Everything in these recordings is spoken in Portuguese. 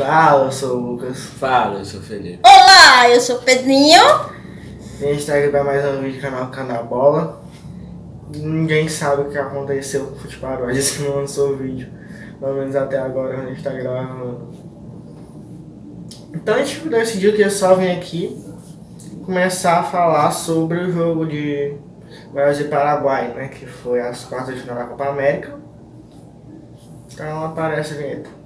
Fala, eu sou o Lucas. Fala, eu sou o Felipe. Olá, eu sou o Pedrinho. E a gente tá aqui pra mais um vídeo do canal Canal Bola. Ninguém sabe o que aconteceu com o Futebol, a gente não lançou o vídeo. Pelo menos até agora, quando a gente tá gravando. Então a gente decidiu que ia só vir aqui começar a falar sobre o jogo de Brasil e Paraguai, né? Que foi as quartas de final da Copa América. Então aparece a vinheta.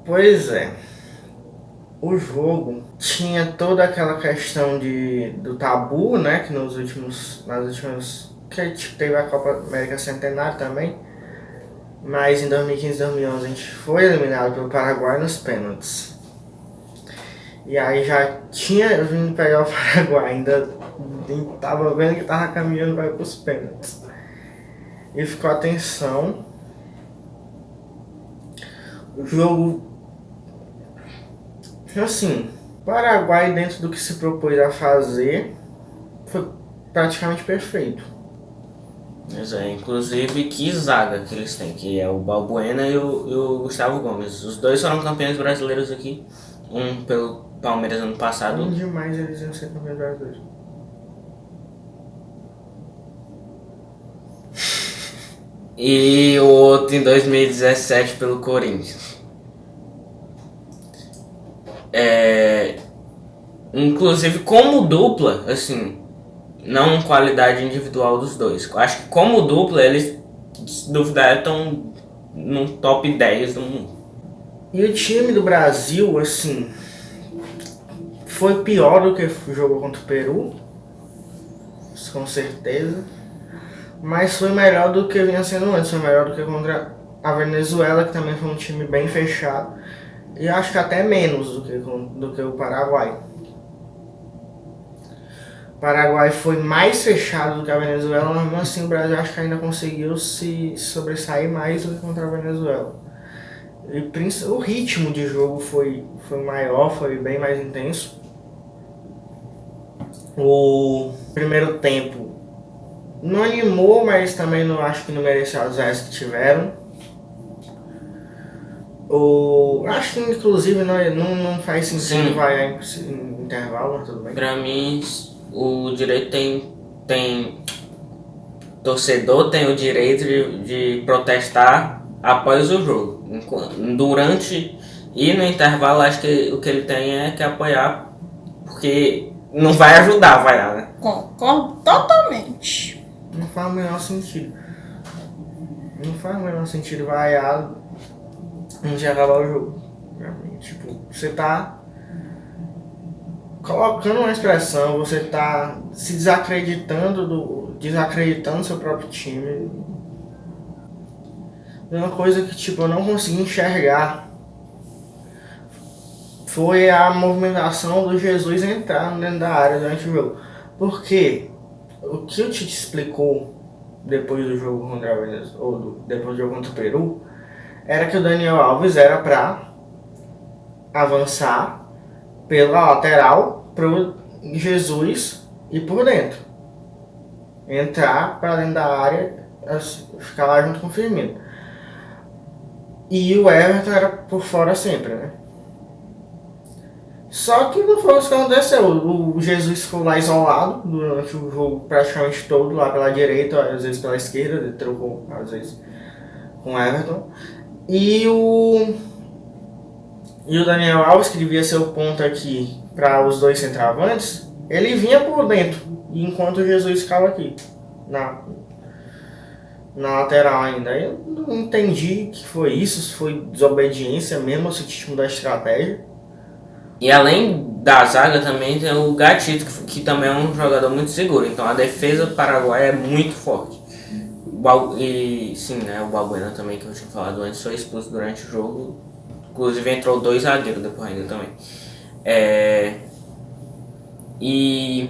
Pois é, o jogo tinha toda aquela questão do tabu, né, que nas últimas que teve a Copa América Centenário também, mas em 2015 e 2011 a gente foi eliminado pelo Paraguai nos pênaltis. E aí já tinha vindo pegar o Paraguai, ainda tava vendo que tava caminhando para os pênaltis. E ficou a tensão. O jogo, assim, o Paraguai, dentro do que se propôs a fazer, foi praticamente perfeito. Mas inclusive, que zaga que eles têm, que é o Balbuena e o Gustavo Gomes. Os dois foram campeões brasileiros aqui, um pelo Palmeiras ano passado. Onde demais eles iam ser campeões brasileiros. E o outro em 2017 pelo Corinthians. Inclusive como dupla, assim, não qualidade individual dos dois. Acho que como dupla eles, se duvidar, estão no top 10 do mundo. E o time do Brasil, assim, foi pior do que o jogo contra o Peru, com certeza. Mas foi melhor do que vinha sendo antes, foi melhor do que contra a Venezuela, que também foi um time bem fechado. E acho que até menos do que o Paraguai. O Paraguai foi mais fechado do que a Venezuela, mas mesmo assim o Brasil acho que ainda conseguiu se sobressair mais do que contra a Venezuela. E o ritmo de jogo foi maior, foi bem mais intenso. O primeiro tempo não animou, mas também não acho que não mereceu as áreas que tiveram. Acho que inclusive não faz sentido vai em intervalo, mas tudo bem. Pra mim, o direito tem torcedor tem o direito de protestar após o jogo. Durante e no intervalo, acho que o que ele tem é que apoiar, porque não vai ajudar a vaiar, né? Concordo totalmente. Não faz o menor sentido. Não faz o menor sentido vaiar antes de acabar o jogo. Tipo, você tá colocando uma expressão, você tá se desacreditando do seu próprio time. Uma coisa que tipo eu não consegui enxergar foi a movimentação do Jesus entrar dentro da área durante o jogo. Porque o que o Tite explicou depois do jogo contra a Venezuela, ou depois do jogo contra o Peru, era que o Daniel Alves era para avançar pela lateral pro Jesus e por dentro. Entrar para dentro da área, ficar lá junto com o Firmino. E o Everton era por fora sempre, né? Só que não foi isso que aconteceu. O Jesus ficou lá isolado durante o jogo praticamente todo, lá pela direita, às vezes pela esquerda, ele trocou às vezes com o Everton. E o Daniel Alves, que devia ser o ponto aqui para os dois centroavantes, ele vinha por dentro, enquanto o Jesus ficava aqui, na lateral ainda. Eu não entendi que foi isso, se foi desobediência mesmo, se o Tite mudou a estratégia. E além da zaga também tem o Gatito, que também é um jogador muito seguro. Então a defesa do Paraguai é muito forte. E sim, né, o Balbuena também, que eu tinha falado antes, foi expulso durante o jogo. Inclusive entrou 2 zagueiros depois ainda também. E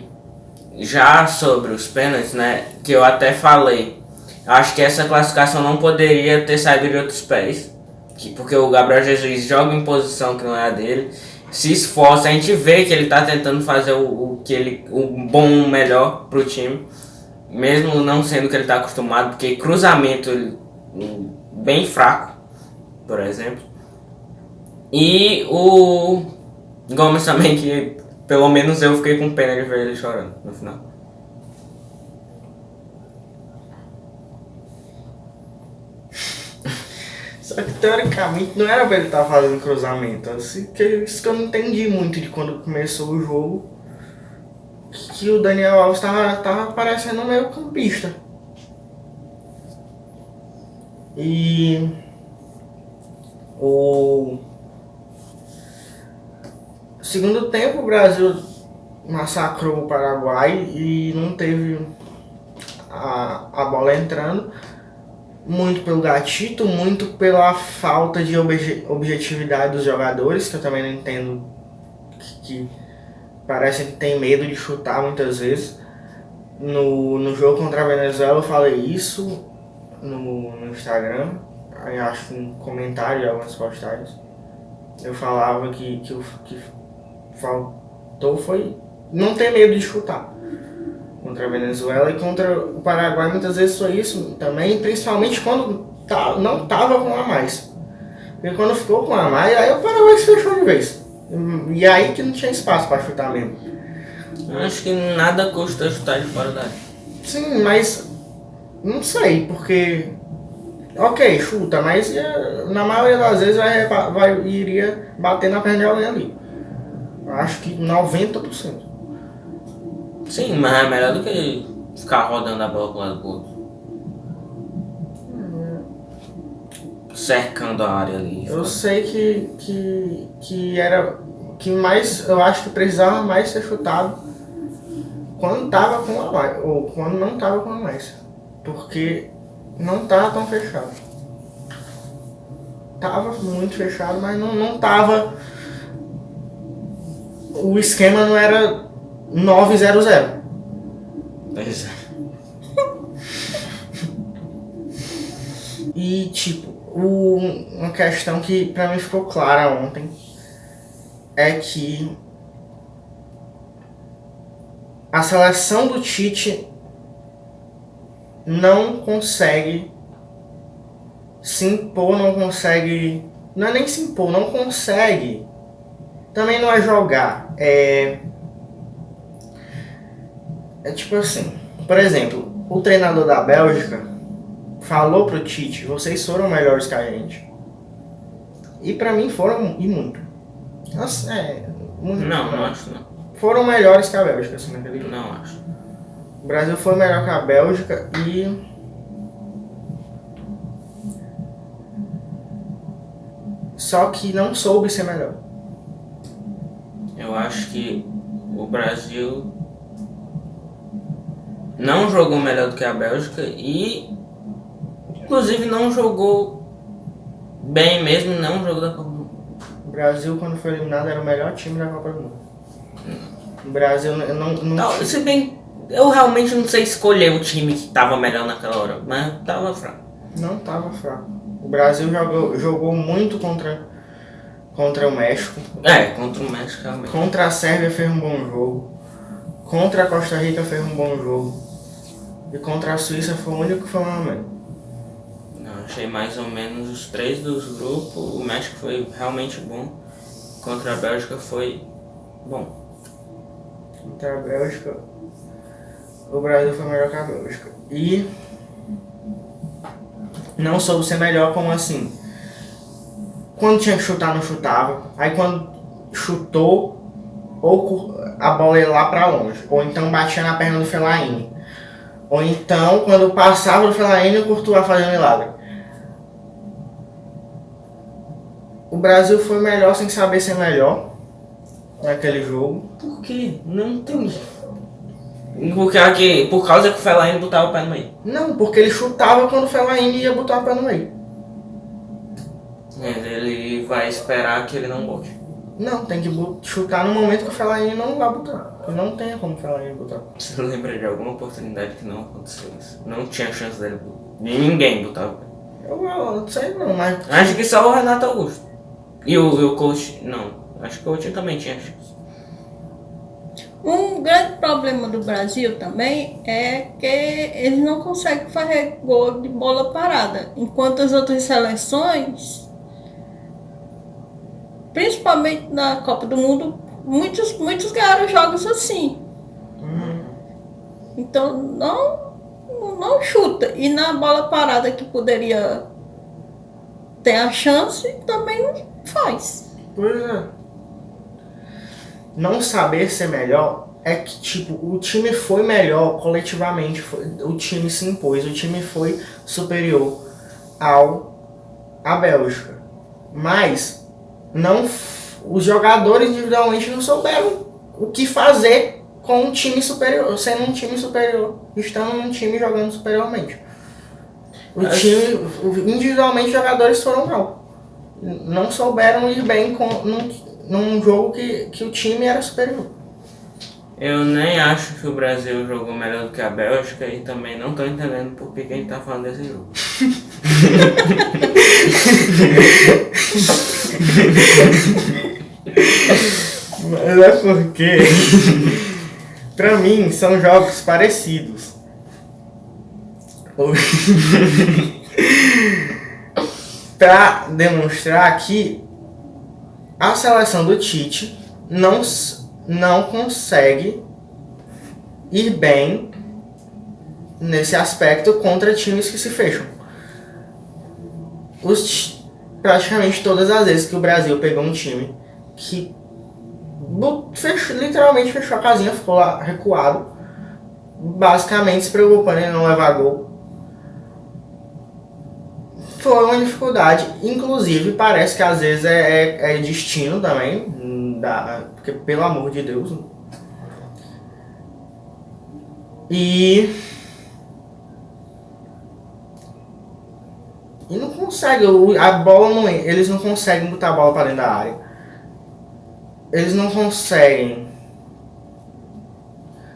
já sobre os pênaltis, né, que eu até falei, acho que essa classificação não poderia ter saído de outros pés. Porque o Gabriel Jesus joga em posição que não é a dele. se esforça, a gente vê que ele tá tentando fazer o bom, o melhor pro time, mesmo não sendo o que ele tá acostumado, porque cruzamento bem fraco, por exemplo. E o Gomes também, que pelo menos eu fiquei com pena de ver ele chorando no final. Só que teoricamente não era pra ele estar fazendo cruzamento. Assim, isso que eu não entendi muito de quando começou o jogo. Que o Daniel Alves tava parecendo meio campista. E o segundo tempo o Brasil massacrou o Paraguai e não teve a bola entrando. Muito pelo gatito, muito pela falta de objetividade dos jogadores, que eu também não entendo, que parece que tem medo de chutar muitas vezes. No jogo contra a Venezuela eu falei isso no Instagram, aí acho que um comentário de algumas postagens. Eu falava que o que faltou foi não ter medo de chutar. Contra a Venezuela e contra o Paraguai muitas vezes foi isso também, principalmente quando não tava com a mais. Porque quando ficou com a mais, aí o Paraguai se fechou de vez. E aí que não tinha espaço para chutar mesmo. Acho que nada custa chutar de fora da área. Sim, mas não sei, porque ok, chuta, mas na maioria das vezes iria bater na perna de alguém ali. Acho que 90%. Sim, mas é melhor do que ficar rodando a bola pro lado pro outro. Cercando a área ali. Eu sei que era que mais, eu acho que precisava mais ser chutado quando tava com a mais, ou quando não tava com a mais. Porque não tava tão fechado. Tava muito fechado, mas não tava. O esquema não era 9-0-0. Pois é. E tipo, uma questão que pra mim ficou clara ontem é que a seleção do Tite não consegue se impor, não consegue. Não é nem se impor, não consegue. Também não é jogar. É tipo assim, por exemplo, o treinador da Bélgica falou pro Tite, vocês foram melhores que a gente. E pra mim foram, e muito. Nossa, muito. Não acho não. Foram melhores que a Bélgica, assim, naquele jogo. Não acho. O Brasil foi melhor que a Bélgica e só que não soube ser melhor. Eu acho que o Brasil não jogou melhor do que a Bélgica e inclusive não jogou bem mesmo, não jogou da Copa do Mundo. O Brasil, quando foi eliminado, era o melhor time da Copa do Mundo. O Brasil não Se bem, eu realmente não sei escolher o time que tava melhor naquela hora, mas tava fraco. não tava fraco. O Brasil jogou muito contra o México. Contra o México realmente. Contra a Sérvia fez um bom jogo. Contra a Costa Rica fez um bom jogo. E contra a Suíça foi o único que foi uma merda. Não, achei mais ou menos os três dos grupos. O México foi realmente bom. Contra a Bélgica foi bom. Contra a Bélgica, o Brasil foi melhor que a Bélgica. E não soube ser melhor, como assim? Quando tinha que chutar, não chutava. Aí quando chutou, ou a bola ia lá pra longe. Ou então batia na perna do Fellaini. Ou então, quando passava do Fellaini, o Courtois fazia milagre. O Brasil foi melhor sem saber ser melhor naquele jogo. Por quê? Não entendi. Por causa que o Fellaini botava o pé no meio. Não, porque ele chutava quando o Fellaini ia botar o pé no meio. Ele vai esperar que ele não bote. Não, tem que chutar no momento que o Fellaini não vai botar. Porque não tem como o Fellaini botar. Você lembra de alguma oportunidade que não aconteceu isso? Não tinha chance dele. De ninguém botar o pé. Eu não sei não, mas... Acho que só o Renato Augusto. E o coach. Não. Acho que o Coutinho também tinha chance. Um grande problema do Brasil também é que eles não conseguem fazer gol de bola parada, enquanto as outras seleções, principalmente na Copa do Mundo, muitos ganharam jogos assim. Então não chuta. E na bola parada que poderia ter a chance, também não faz. Pois é. Não saber ser melhor é que, tipo, o time foi melhor coletivamente, o time se impôs, o time foi superior à Bélgica. Mas os jogadores individualmente não souberam o que fazer com um time superior, sendo um time superior, estando num time jogando superiormente. Individualmente, os jogadores foram mal. Não souberam ir bem num jogo que o time era superior. Eu nem acho que o Brasil jogou melhor do que a Bélgica e também não tô entendendo por que a gente tá falando desse jogo. Mas é porque, pra mim, são jogos parecidos. Pra demonstrar que a seleção do Tite não consegue ir bem nesse aspecto contra times que se fecham. Praticamente todas as vezes que o Brasil pegou um time que literalmente fechou a casinha, ficou lá recuado, basicamente se preocupando em não levar gol, foi uma dificuldade. Inclusive parece que às vezes é destino também, porque pelo amor de Deus. E não consegue, a bola não, eles não conseguem botar a bola para dentro da área. Eles não conseguem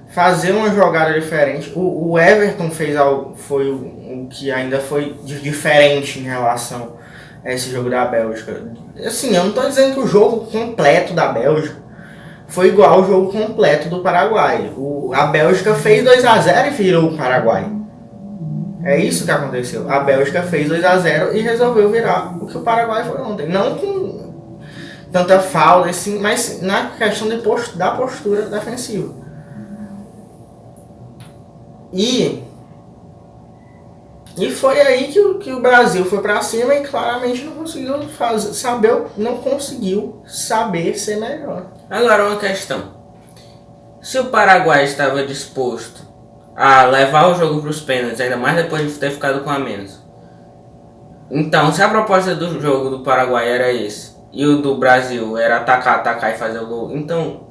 fazer uma jogada diferente. O Everton fez algo, foi o que ainda foi diferente em relação a esse jogo da Bélgica. Assim, eu não estou dizendo que o jogo completo da Bélgica foi igual ao jogo completo do Paraguai. A Bélgica fez 2-0 e virou o Paraguai. É isso que aconteceu. A Bélgica fez 2-0 e resolveu virar o que o Paraguai foi ontem. Não com tanta falta, assim, mas na questão da postura defensiva. E foi aí que o Brasil foi pra cima e claramente não conseguiu saber ser melhor. Agora uma questão. Se o Paraguai estava disposto a levar o jogo para os pênaltis, ainda mais depois de ter ficado com a menos. Então, se a proposta do jogo do Paraguai era esse, e o do Brasil era atacar e fazer o gol, então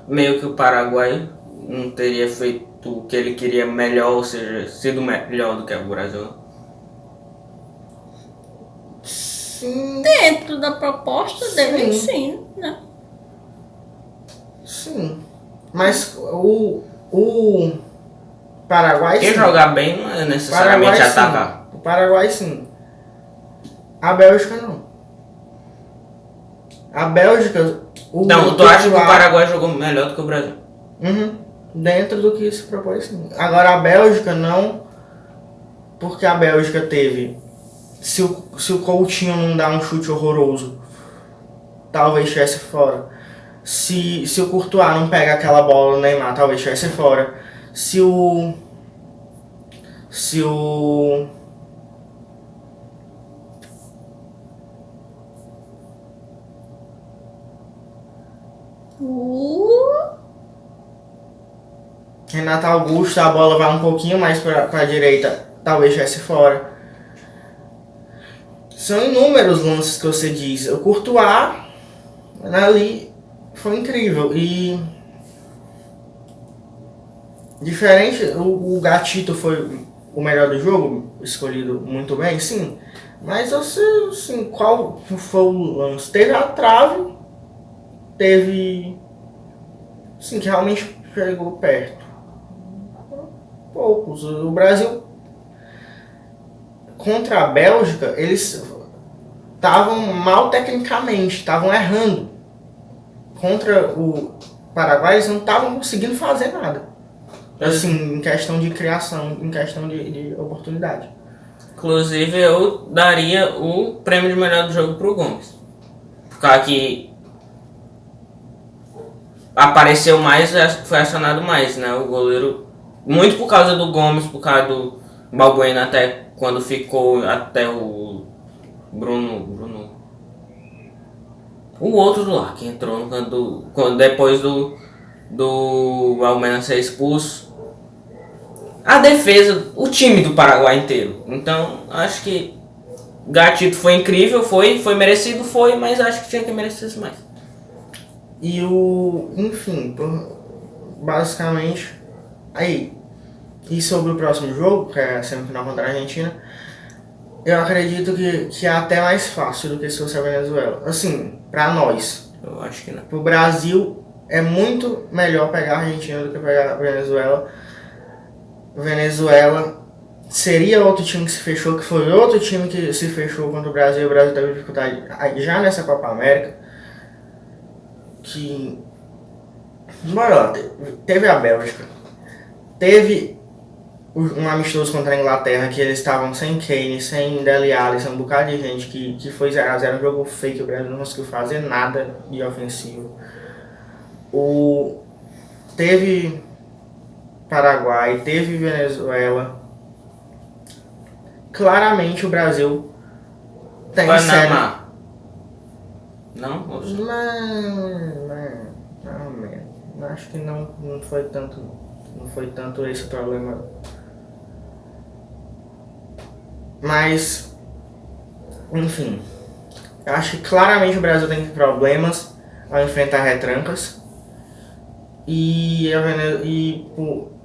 meio que o Paraguai não teria feito o que ele queria melhor, ou seja, sido melhor do que o Brasil. Sim. Dentro da proposta dele, sim, né? Sim. Mas o Paraguai Quem sim. jogar bem não é necessariamente Paraguai, atacar. Sim. O Paraguai sim. A Bélgica não. A Bélgica... Então, tu acha que o Paraguai jogou melhor do que o Brasil? Dentro do que se propôs, sim. Agora a Bélgica não... Porque a Bélgica teve... Se o Coutinho não dá um chute horroroso, talvez estivesse fora. Se o Courtois não pega aquela bola no Neymar, talvez estivesse fora. Se o Renato Augusto, a bola vai um pouquinho mais para a direita, talvez estivesse fora. São inúmeros lances que você diz. O Courtois ali foi incrível. E diferente, o Gatito foi o melhor do jogo, escolhido muito bem, sim. Mas você, assim, qual foi o lance? Teve a trave, teve, sim, que realmente chegou perto. Poucos. O Brasil contra a Bélgica, eles estavam mal tecnicamente, estavam errando. contra o Paraguai, eles não estavam conseguindo fazer nada. Assim, em questão de criação, em questão de oportunidade. Inclusive, eu daria o prêmio de melhor do jogo pro Gomes. Por causa que apareceu mais, foi acionado mais, né? O goleiro, muito por causa do Gomes, por causa do Balbuena, até quando ficou, até o Bruno, o outro lá, que entrou no canto depois do Balbuena ser expulso. A defesa, o time do Paraguai inteiro. Então, acho que Gatito foi incrível, foi merecido, mas acho que tinha que merecer mais. E enfim, basicamente, aí, e sobre o próximo jogo, que é a semifinal contra a Argentina, eu acredito que é até mais fácil do que se fosse a Venezuela. Assim, pra nós. Eu acho que não. Pro Brasil, é muito melhor pegar a Argentina do que pegar a Venezuela. Venezuela seria outro time que se fechou, que foi outro time que se fechou contra o Brasil. O Brasil teve dificuldade já nessa Copa América. Bora lá, teve a Bélgica, teve um amistoso contra a Inglaterra, que eles estavam sem Kane, sem Dele Alli, um bocado de gente que foi 0x0, um jogo fake, o Brasil não conseguiu fazer nada de ofensivo. Teve Paraguai, teve Venezuela. Claramente o Brasil tem Panamá. Não? Não, acho que não foi tanto esse o problema. Mas, enfim, eu acho que claramente o Brasil tem problemas ao enfrentar retrancas.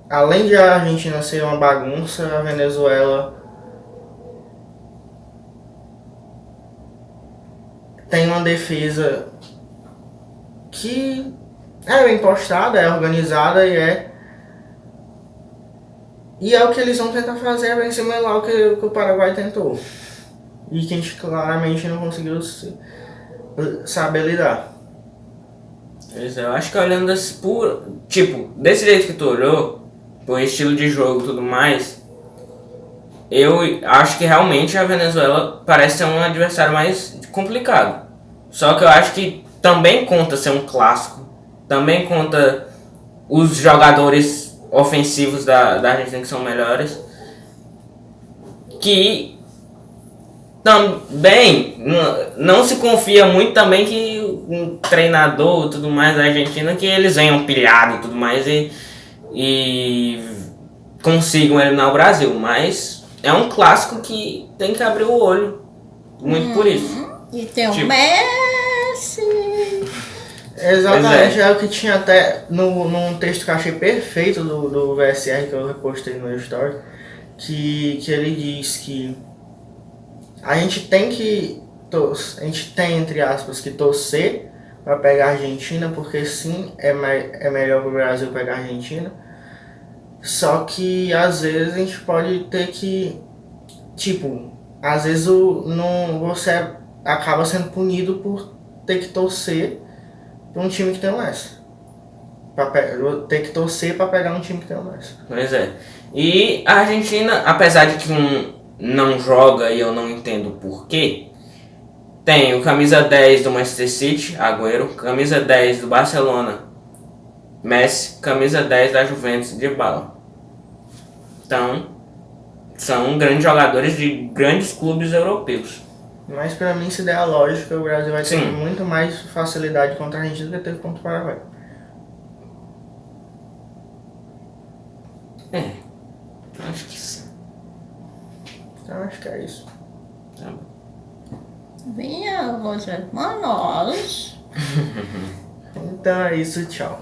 Além de a Argentina ser uma bagunça, a Venezuela tem uma defesa que é bem postada, é organizada e é o que eles vão tentar fazer, é bem similar ao que o Paraguai tentou. E que a gente claramente não conseguiu saber lidar. Pois é, eu acho que olhando assim, desse jeito que tu olhou, por estilo de jogo e tudo mais, eu acho que realmente a Venezuela parece ser um adversário mais complicado. Só que eu acho que também conta ser um clássico, também conta os jogadores ofensivos da Argentina que são melhores, que também não se confia muito também que um treinador e tudo mais da Argentina, que eles venham pilhado e tudo mais e consigam eliminar o Brasil, mas é um clássico que tem que abrir o olho muito por isso. E tem o Messi. Exatamente, é o que tinha até num texto que eu achei perfeito do VSR, que eu repostei no meu story, que ele diz que a gente tem, entre aspas, que torcer para pegar a Argentina, porque sim, é melhor para o Brasil pegar a Argentina. Só que às vezes a gente pode ter que, às vezes você acaba sendo punido por ter que torcer para um time que tem o Messi. Ter que torcer para pegar um time que tem o Messi. Pois é. E a Argentina, apesar de que não joga e eu não entendo porquê, tem o camisa 10 do Manchester City, Agüero, camisa 10 do Barcelona, Messi, camisa 10 da Juventus, Dybala. Então, são grandes jogadores de grandes clubes europeus. Mas pra mim, se der a lógica, o Brasil vai ter muito mais facilidade contra a Argentina do que teve contra o Paraguai. Acho que sim. Então acho que é isso. Tá bom. Vinha, Rogério Manolas. Então é isso, tchau.